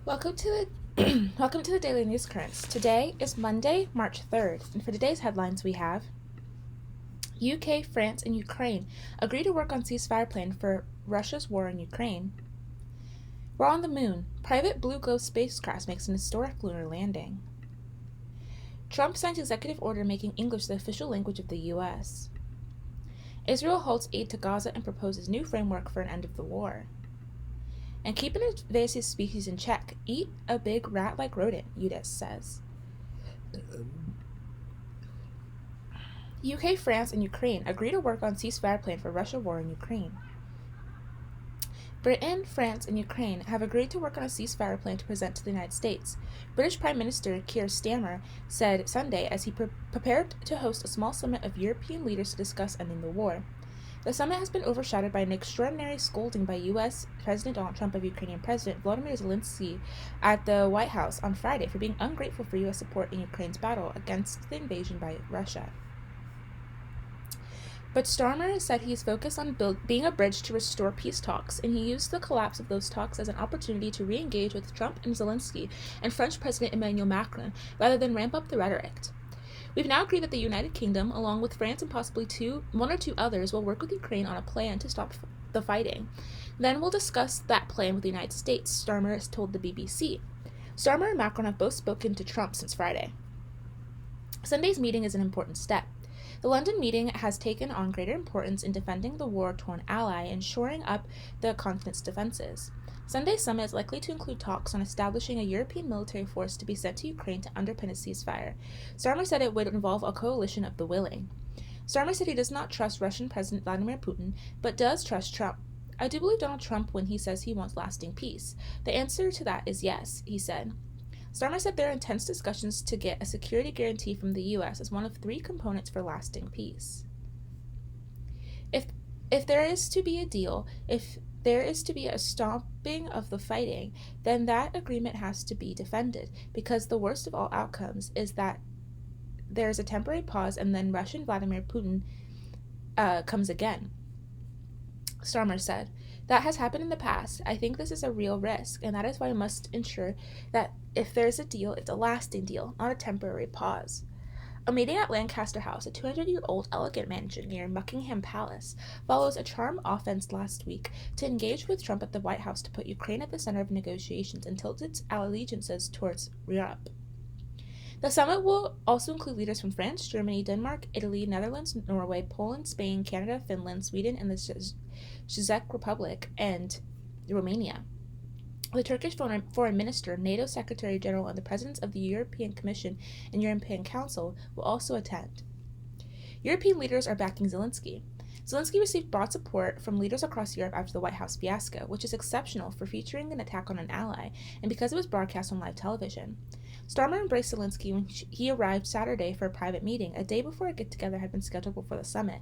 Welcome to the Welcome to the Daily News Currents. Today is Monday, March 3rd, and for today's headlines we have UK, France, and Ukraine agree to work on ceasefire plan for Russia's war in Ukraine. We're on the moon. Private Blue Ghost spacecraft makes an historic lunar landing. Trump signs executive order making English the official language of the U.S. Israel halts aid to Gaza and proposes new framework for an end of the war. And keep an invasive species in check. Eat a big rat-like rodent, UDIS says. UK, France, and Ukraine agree to work on ceasefire plan for Russia war in Ukraine. Britain, France, and Ukraine have agreed to work on a ceasefire plan to present to the United States. British Prime Minister Keir Starmer said Sunday as he prepared to host a small summit of European leaders to discuss ending the war. The summit has been overshadowed by an extraordinary scolding by U.S. President Donald Trump of Ukrainian President Volodymyr Zelensky at the White House on Friday for being ungrateful for U.S. support in Ukraine's battle against the invasion by Russia. But Starmer said he is focused on being a bridge to restore peace talks, and he used the collapse of those talks as an opportunity to re-engage with Trump and Zelensky and French President Emmanuel Macron rather than ramp up the rhetoric. We've now agreed that the United Kingdom, along with France and possibly one or two others, will work with Ukraine on a plan to stop the fighting. Then we'll discuss that plan with the United States, Starmer has told the BBC. Starmer and Macron have both spoken to Trump since Friday. Sunday's meeting is an important step. The London meeting has taken on greater importance in defending the war-torn ally and shoring up the continent's defenses. Sunday's summit is likely to include talks on establishing a European military force to be sent to Ukraine to underpin a ceasefire. Starmer said it would involve a coalition of the willing. Starmer said he does not trust Russian President Vladimir Putin, but does trust Trump. I do believe Donald Trump when he says he wants lasting peace. The answer to that is yes, he said. Starmer said there are intense discussions to get a security guarantee from the U.S. as one of three components for lasting peace. If there is to be a deal, if there is to be a stopping of the fighting, then that agreement has to be defended, because the worst of all outcomes is that there's a temporary pause and then Russian Vladimir Putin comes again. Starmer said, "That has happened in the past. I think this is a real risk, and that is why we must ensure that if there's a deal, it's a lasting deal, not a temporary pause." A meeting at Lancaster House, a 200-year-old elegant mansion near Buckingham Palace, follows a charm offense last week to engage with Trump at the White House to put Ukraine at the center of negotiations and tilt its allegiances towards Europe. The summit will also include leaders from France, Germany, Denmark, Italy, Netherlands, Norway, Poland, Spain, Canada, Finland, Sweden, and the Czech Republic, and Romania. The Turkish Foreign Minister, NATO Secretary General, and the Presidents of the European Commission and European Council will also attend. European leaders are backing Zelensky. Zelensky received broad support from leaders across Europe after the White House fiasco, which is exceptional for featuring an attack on an ally, and because it was broadcast on live television. Starmer embraced Zelensky when he arrived Saturday for a private meeting, a day before a get-together had been scheduled before the summit.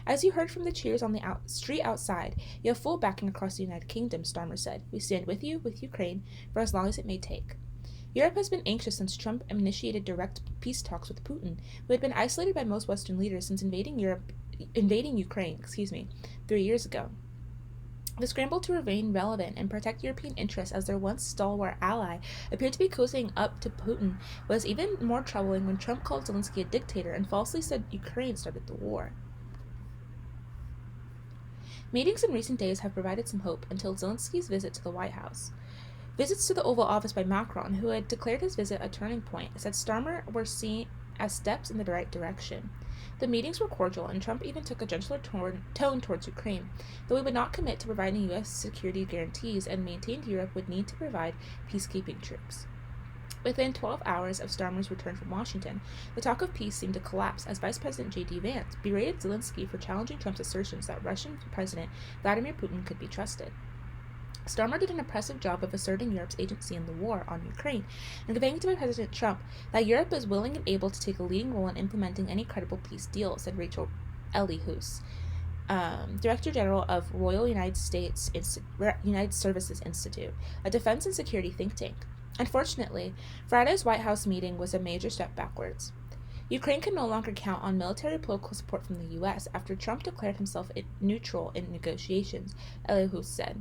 "As you heard from the cheers on the street outside, you have full backing across the United Kingdom," Starmer said. "We stand with you, with Ukraine, for as long as it may take." Europe has been anxious since Trump initiated direct peace talks with Putin, who had been isolated by most Western leaders since invading Ukraine 3 years ago. The scramble to remain relevant and protect European interests as their once stalwart ally appeared to be cozying up to Putin was even more troubling when Trump called Zelensky a dictator and falsely said Ukraine started the war. Meetings in recent days have provided some hope until Zelensky's visit to the White House. Visits to the Oval Office by Macron, who had declared his visit a turning point, said Starmer were seen as steps in the right direction. The meetings were cordial, and Trump even took a gentler tone towards Ukraine, though he would not commit to providing U.S. security guarantees and maintained Europe would need to provide peacekeeping troops. Within 12 hours of Starmer's return from Washington, the talk of peace seemed to collapse as Vice President J.D. Vance berated Zelensky for challenging Trump's assertions that Russian President Vladimir Putin could be trusted. Starmer did an impressive job of asserting Europe's agency in the war on Ukraine and conveying to President Trump that Europe is willing and able to take a leading role in implementing any credible peace deal, said Rachel Ellihus, Director General of Royal United Services Institute, a defense and security think tank. Unfortunately, Friday's White House meeting was a major step backwards. Ukraine can no longer count on military and political support from the U.S. after Trump declared himself neutral in negotiations, Ellihus said.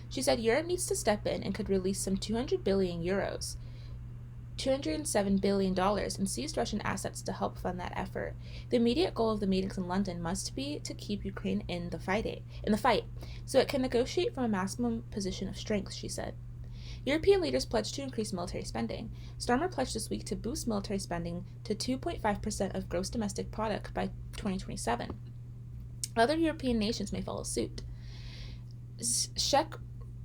She said Europe needs to step in and could release some 200 billion euros, $207 billion in seized Russian assets to help fund that effort. The immediate goal of the meetings in London must be to keep Ukraine in the fight, so it can negotiate from a maximum position of strength, she said. European leaders pledged to increase military spending. Starmer pledged this week to boost military spending to 2.5% of gross domestic product by 2027. Other European nations may follow suit. Czech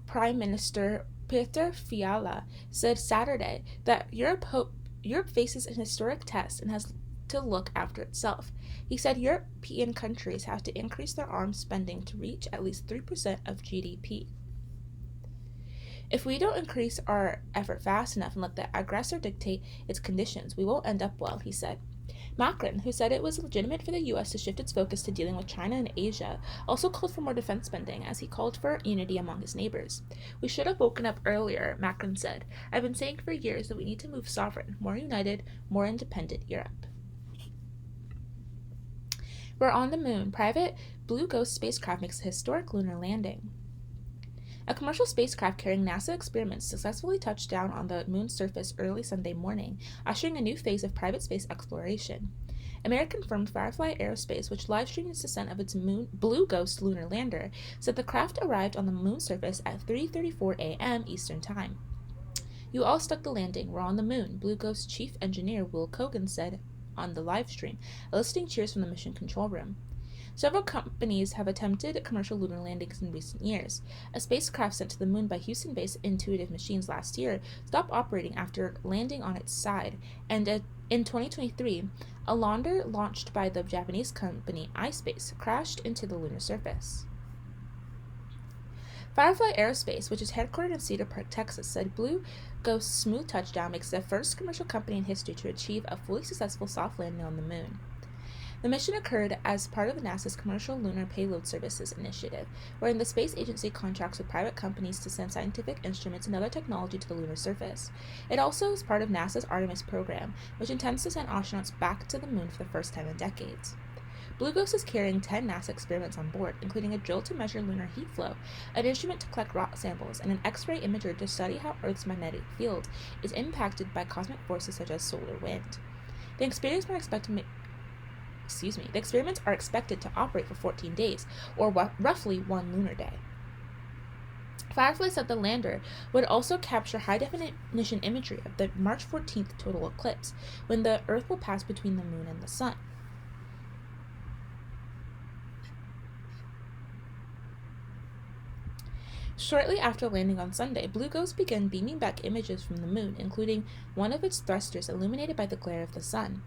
Prime Minister Petr Fiala said Saturday that Europe faces an historic test and has to look after itself. He said European countries have to increase their arms spending to reach at least 3% of GDP. If we don't increase our effort fast enough and let the aggressor dictate its conditions, we won't end up well, he said. Macron, who said it was legitimate for the U.S. to shift its focus to dealing with China and Asia, also called for more defense spending as he called for unity among his neighbors. We should have woken up earlier, Macron said. I've been saying for years that we need to move sovereign, more united, more independent Europe. We're on the moon. Private Blue Ghost spacecraft makes a historic lunar landing. A commercial spacecraft carrying NASA experiments successfully touched down on the moon's surface early Sunday morning, ushering a new phase of private space exploration. American firm Firefly Aerospace, which live-streamed its descent of its Blue Ghost lunar lander, said the craft arrived on the moon's surface at 3:34 a.m. Eastern Time. You all stuck the landing. We're on the moon, Blue Ghost chief engineer Will Cogan said on the live stream, eliciting cheers from the mission control room. Several companies have attempted commercial lunar landings in recent years. A spacecraft sent to the moon by Houston-based Intuitive Machines last year stopped operating after landing on its side, and in 2023, a lander launched by the Japanese company iSpace crashed into the lunar surface. Firefly Aerospace, which is headquartered in Cedar Park, Texas, said Blue Ghost's smooth touchdown makes it the first commercial company in history to achieve a fully successful soft landing on the moon. The mission occurred as part of NASA's Commercial Lunar Payload Services initiative, wherein the space agency contracts with private companies to send scientific instruments and other technology to the lunar surface. It also is part of NASA's Artemis program, which intends to send astronauts back to the moon for the first time in decades. Blue Ghost is carrying 10 NASA experiments on board, including a drill to measure lunar heat flow, an instrument to collect rock samples, and an X-ray imager to study how Earth's magnetic field is impacted by cosmic forces such as solar wind. The experiments are expected to operate for 14 days, or roughly one lunar day. Firefly said the lander would also capture high-definition imagery of the March 14th total eclipse, when the Earth will pass between the moon and the sun. Shortly after landing on Sunday, Blue Ghost began beaming back images from the moon, including one of its thrusters illuminated by the glare of the sun.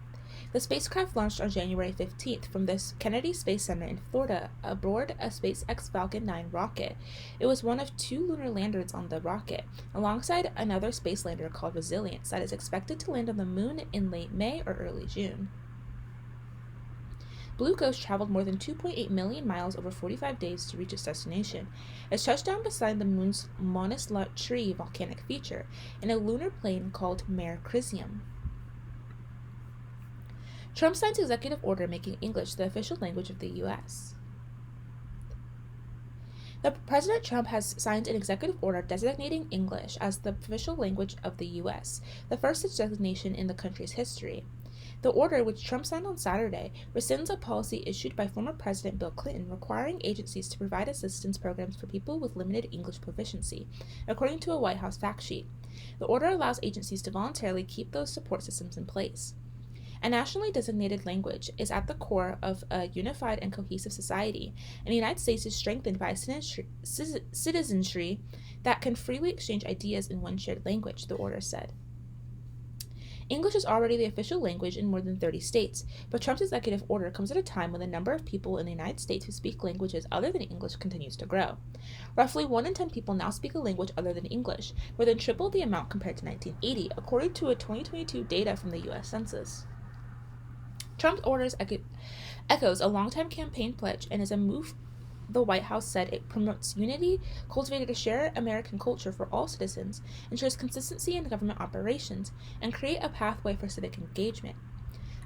The spacecraft launched on January 15th from the Kennedy Space Center in Florida aboard a SpaceX Falcon 9 rocket. It was one of 2 lunar landers on the rocket, alongside another space lander called Resilience that is expected to land on the moon in late May or early June. Blue Ghost traveled more than 2.8 million miles over 45 days to reach its destination. Its touchdown beside the moon's Mons La Tree volcanic feature in a lunar plain called Mare Crisium. Trump signs executive order making English the official language of the U.S. President Trump has signed an executive order designating English as the official language of the U.S., the first such designation in the country's history. The order, which Trump signed on Saturday, rescinds a policy issued by former President Bill Clinton requiring agencies to provide assistance programs for people with limited English proficiency, according to a White House fact sheet. The order allows agencies to voluntarily keep those support systems in place. A nationally designated language is at the core of a unified and cohesive society, and the United States is strengthened by a citizenry that can freely exchange ideas in one shared language, the order said. English is already the official language in more than 30 states, but Trump's executive order comes at a time when the number of people in the United States who speak languages other than English continues to grow. Roughly 1 in 10 people now speak a language other than English, more than triple the amount compared to 1980, according to a 2022 data from the U.S. Census. Trump's orders echoes a longtime campaign pledge and is a move the White House said it promotes unity, cultivated a shared American culture for all citizens, ensures consistency in government operations, and create a pathway for civic engagement.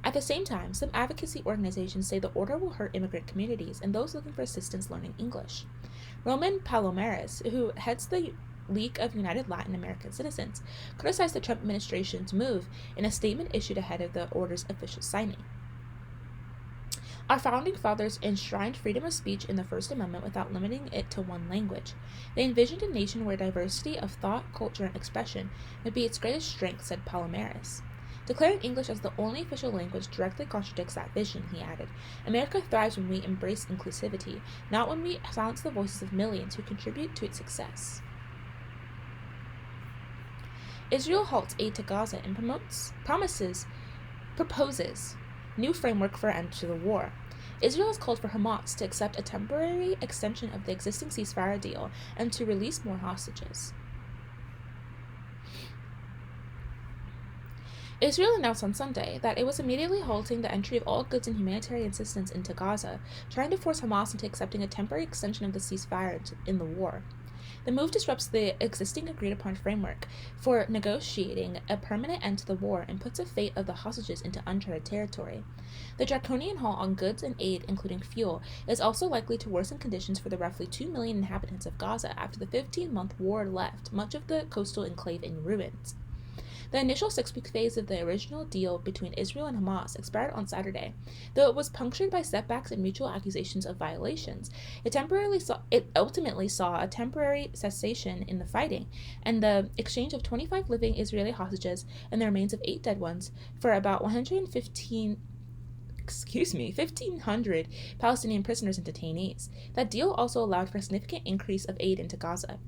At the same time, some advocacy organizations say the order will hurt immigrant communities and those looking for assistance learning English. Roman Palomares, who heads the League of United Latin American Citizens, criticized the Trump administration's move in a statement issued ahead of the order's official signing. Our founding fathers enshrined freedom of speech in the First Amendment without limiting it to one language. They envisioned a nation where diversity of thought, culture, and expression would be its greatest strength, said Palomares. Declaring English as the only official language directly contradicts that vision, he added. America thrives when we embrace inclusivity, not when we silence the voices of millions who contribute to its success. Israel halts aid to Gaza and proposes new framework for an end to the war. Israel has called for Hamas to accept a temporary extension of the existing ceasefire deal and to release more hostages. Israel announced on Sunday that it was immediately halting the entry of all goods and humanitarian assistance into Gaza, trying to force Hamas into accepting a temporary extension of the ceasefire in the war. The move disrupts the existing agreed-upon framework for negotiating a permanent end to the war and puts the fate of the hostages into uncharted territory. The draconian halt on goods and aid, including fuel, is also likely to worsen conditions for the roughly 2 million inhabitants of Gaza after the 15-month war left much of the coastal enclave in ruins. The initial 6-week phase of the original deal between Israel and Hamas expired on Saturday. Though it was punctured by setbacks and mutual accusations of violations, it ultimately saw a temporary cessation in the fighting and the exchange of 25 living Israeli hostages and the remains of 8 dead ones for about 1,500 Palestinian prisoners and detainees. That deal also allowed for a significant increase of aid into Gaza.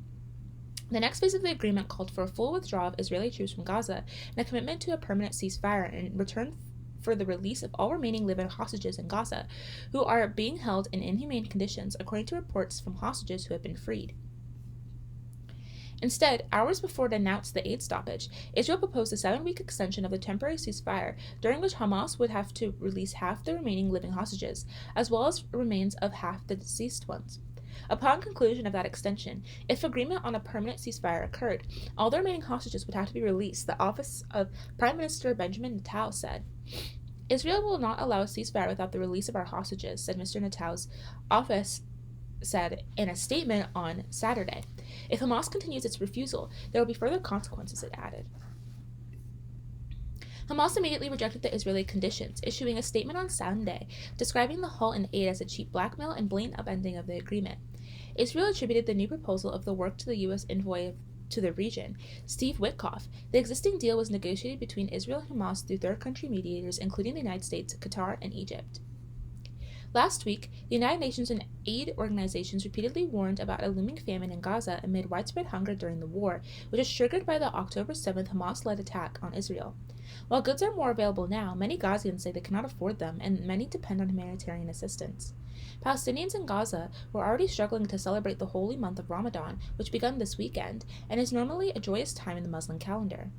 The next phase of the agreement called for a full withdrawal of Israeli troops from Gaza and a commitment to a permanent ceasefire in return for the release of all remaining living hostages in Gaza, who are being held in inhumane conditions, according to reports from hostages who have been freed. Instead, hours before it announced the aid stoppage, Israel proposed a 7-week extension of the temporary ceasefire, during which Hamas would have to release half the remaining living hostages, as well as remains of half the deceased ones. Upon conclusion of that extension, if agreement on a permanent ceasefire occurred, all the remaining hostages would have to be released, the office of Prime Minister Benjamin Netanyahu said. Israel will not allow a ceasefire without the release of our hostages, said Mr. Netanyahu's office said in a statement on Saturday. If Hamas continues its refusal, there will be further consequences, it added. Hamas immediately rejected the Israeli conditions, issuing a statement on Sunday describing the halt in aid as a cheap blackmail and blatant upending of the agreement. Israel attributed the new proposal of the work to the U.S. envoy to the region, Steve Witkoff. The existing deal was negotiated between Israel and Hamas through third-country mediators, including the United States, Qatar, and Egypt. Last week, the United Nations and aid organizations repeatedly warned about a looming famine in Gaza amid widespread hunger during the war, which was triggered by the October 7th Hamas-led attack on Israel. While goods are more available now, many Gazians say they cannot afford them, and many depend on humanitarian assistance. Palestinians in Gaza were already struggling to celebrate the holy month of Ramadan, which began this weekend, and is normally a joyous time in the Muslim calendar.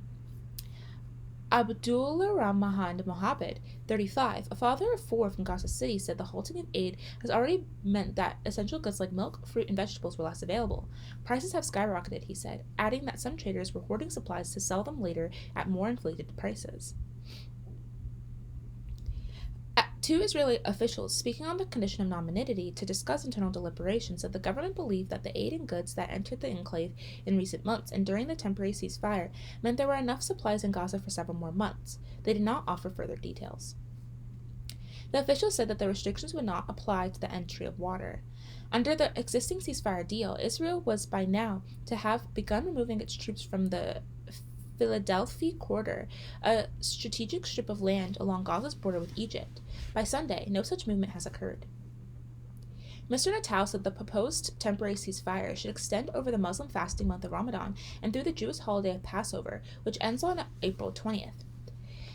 Abdulrahman Mohammed, 35, a father of 4 from Gaza City, said the halting of aid has already meant that essential goods like milk, fruit, and vegetables were less available. Prices have skyrocketed, he said, adding that some traders were hoarding supplies to sell them later at more inflated prices. 2 Israeli officials, speaking on the condition of non-monetity to discuss internal deliberations, said the government believed that the aid and goods that entered the enclave in recent months and during the temporary ceasefire meant there were enough supplies in Gaza for several more months. They did not offer further details. The officials said that the restrictions would not apply to the entry of water. Under the existing ceasefire deal, Israel was by now to have begun removing its troops from the Philadelphia Corridor, a strategic strip of land along Gaza's border with Egypt. By Sunday, no such movement has occurred. Mr. Netanyahu said the proposed temporary ceasefire should extend over the Muslim fasting month of Ramadan and through the Jewish holiday of Passover, which ends on April 20th.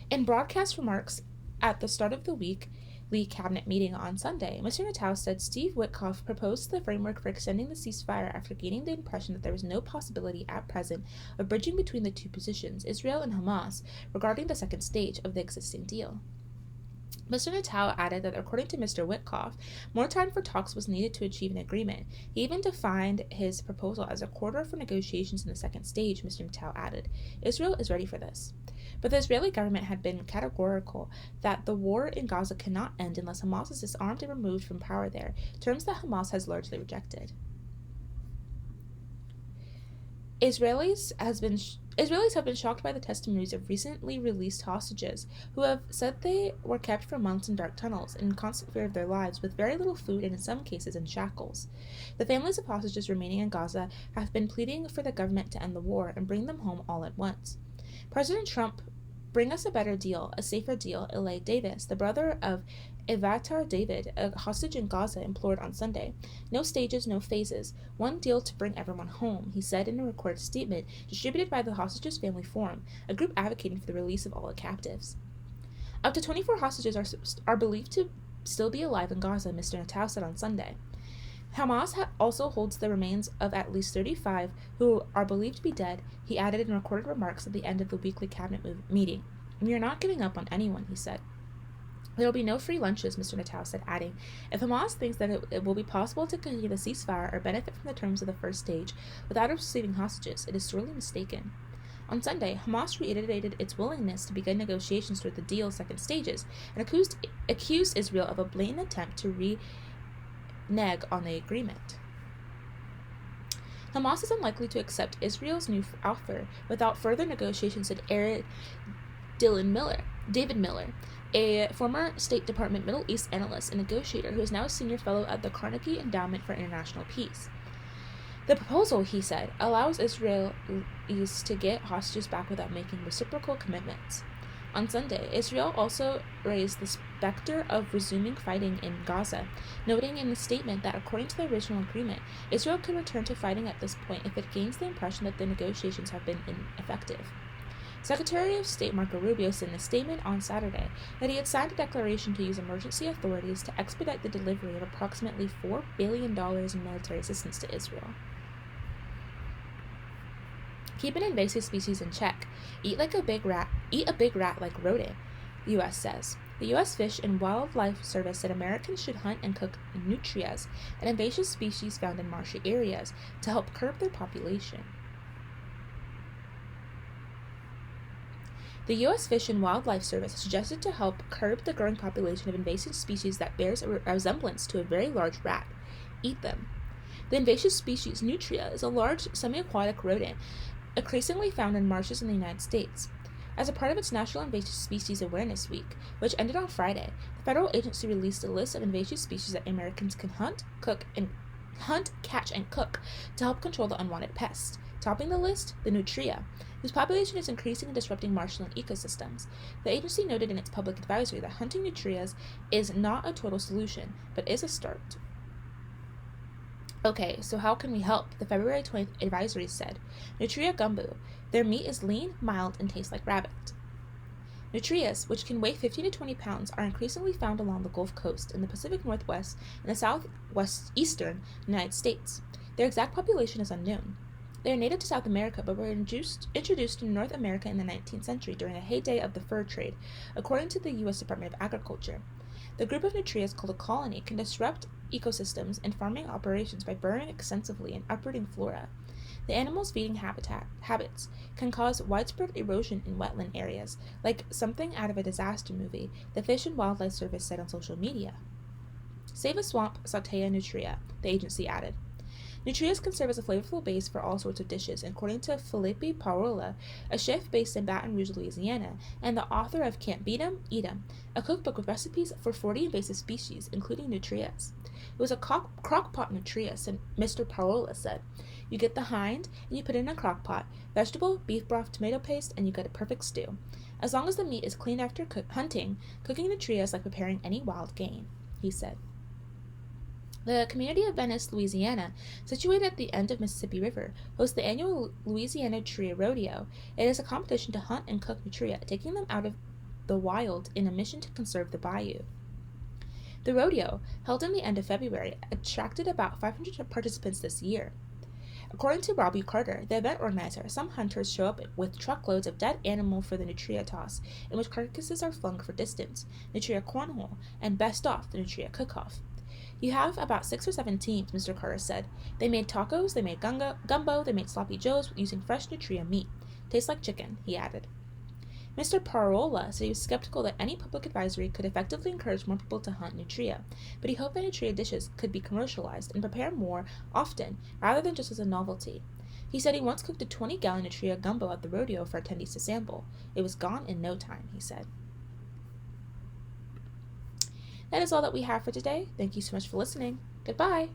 In broadcast remarks at the start of the weekly cabinet meeting on Sunday, Mr. Netanyahu said Steve Witkoff proposed the framework for extending the ceasefire after gaining the impression that there was no possibility at present of bridging between the two positions, Israel and Hamas, regarding the second stage of the existing deal. Mr. Netanyahu added that according to Mr. Witkoff, more time for talks was needed to achieve an agreement. He even defined his proposal as a quarter for negotiations in the second stage, Mr. Netanyahu added. Israel is ready for this. But the Israeli government had been categorical that the war in Gaza cannot end unless Hamas is disarmed and removed from power there, terms that Hamas has largely rejected. Israelis have been shocked by the testimonies of recently released hostages who have said they were kept for months in dark tunnels in constant fear of their lives with very little food and in some cases in shackles. The families of hostages remaining in Gaza have been pleading for the government to end the war and bring them home all at once. President Trump bring us a better deal, a safer deal, Ilay Davis, the brother of Evatar David, a hostage in Gaza, implored on Sunday. No stages, no phases. One deal to bring everyone home, he said in a recorded statement distributed by the Hostages Family Forum, a group advocating for the release of all the captives. Up to 24 hostages are believed to still be alive in Gaza, Mr. Netanyahu said on Sunday. Hamas also holds the remains of at least 35 who are believed to be dead, he added in recorded remarks at the end of the weekly cabinet meeting. We are not giving up on anyone, he said. There will be no free lunches, Mr. Netanyahu said, adding, if Hamas thinks that it will be possible to continue the ceasefire or benefit from the terms of the first stage without receiving hostages, it is sorely mistaken. On Sunday, Hamas reiterated its willingness to begin negotiations toward the deal's second stages and accused Israel of a blatant attempt to renege on the agreement. Hamas is unlikely to accept Israel's new offer without further negotiations, said David Miller, a former State Department Middle East analyst and negotiator who is now a senior fellow at the Chronicle Endowment for International Peace. The proposal, he said, allows Israelis to get hostages back without making reciprocal commitments. On Sunday, Israel also raised the specter of resuming fighting in Gaza, noting in a statement that according to the original agreement, Israel could return to fighting at this point if it gains the impression that the negotiations have been ineffective. Secretary of State Marco Rubio said in a statement on Saturday that he had signed a declaration to use emergency authorities to expedite the delivery of approximately $4 billion in military assistance to Israel. Keep an invasive species in check. Eat a big rat like rodent, the U.S. says. The U.S. Fish and Wildlife Service said Americans should hunt and cook nutrias, an invasive species found in marshy areas, to help curb their population. The U.S. Fish and Wildlife Service suggested to help curb the growing population of invasive species that bears a resemblance to a very large rat. Eat them. The invasive species nutria is a large semi-aquatic rodent increasingly found in marshes in the United States. As a part of its National Invasive Species Awareness Week, which ended on Friday, the federal agency released a list of invasive species that Americans can hunt, catch, and cook to help control the unwanted pests. Topping the list, the nutria, whose population is increasing and disrupting marshland ecosystems. The agency noted in its public advisory that hunting nutrias is not a total solution, but is a start. Okay, so how can we help? The February 20th advisory said, Nutria gumbo. Their meat is lean, mild, and tastes like rabbit. Nutrias, which can weigh 15 to 20 pounds, are increasingly found along the Gulf Coast, in the Pacific Northwest, and the southwestern United States. Their exact population is unknown. They are native to South America, but were introduced in North America in the 19th century during a heyday of the fur trade, according to the U.S. Department of Agriculture. The group of nutrias called a colony can disrupt ecosystems and farming operations by burrowing extensively and uprooting flora. The animals' feeding habits can cause widespread erosion in wetland areas, like something out of a disaster movie, the Fish and Wildlife Service said on social media. Save a swamp, saute a nutria, the agency added. Nutrias can serve as a flavorful base for all sorts of dishes, according to Felipe Parola, a chef based in Baton Rouge, Louisiana, and the author of Can't Beat 'em, Eat 'em, a cookbook with recipes for 40 invasive species, including nutrias. It was a crock-pot nutria, Mr. Parola said. You get the hind, and you put it in a crock-pot, vegetable, beef broth, tomato paste, and you get a perfect stew. As long as the meat is cleaned after hunting, cooking nutria is like preparing any wild game, he said. The community of Venice, Louisiana, situated at the end of Mississippi River, hosts the annual Louisiana Nutria Rodeo. It is a competition to hunt and cook nutria, taking them out of the wild in a mission to conserve the bayou. The rodeo, held in the end of February, attracted about 500 participants this year. According to Robbie Carter, the event organizer, some hunters show up with truckloads of dead animal for the nutria toss, in which carcasses are flung for distance, nutria cornhole, and best off, the nutria cook-off. You have about 6 or 7 teams, Mr. Carter said. They made tacos, they made gumbo, they made sloppy joes using fresh nutria meat. Tastes like chicken, he added. Mr. Parola said he was skeptical that any public advisory could effectively encourage more people to hunt nutria, but he hoped that nutria dishes could be commercialized and prepared more often rather than just as a novelty. He said he once cooked a 20-gallon tray of gumbo at the rodeo for attendees to sample. It was gone in no time, he said. That is all that we have for today. Thank you so much for listening. Goodbye.